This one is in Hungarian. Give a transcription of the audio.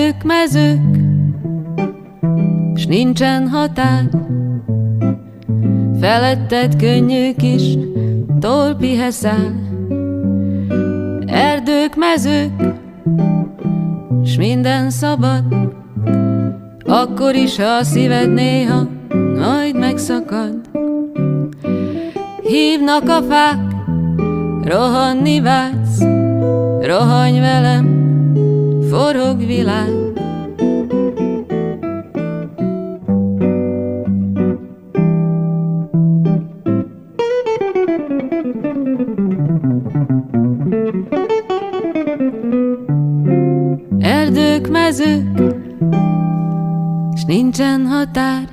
Erdők, mezők, s nincsen határ, feletted könnyű kis tolpihe száll. Erdők, mezők, s minden szabad, akkor is, ha a szíved néha majd megszakad. Hívnak a fák, rohanni vágysz, rohanj velem, forog világ. Erdők, mezők, s nincsen határ,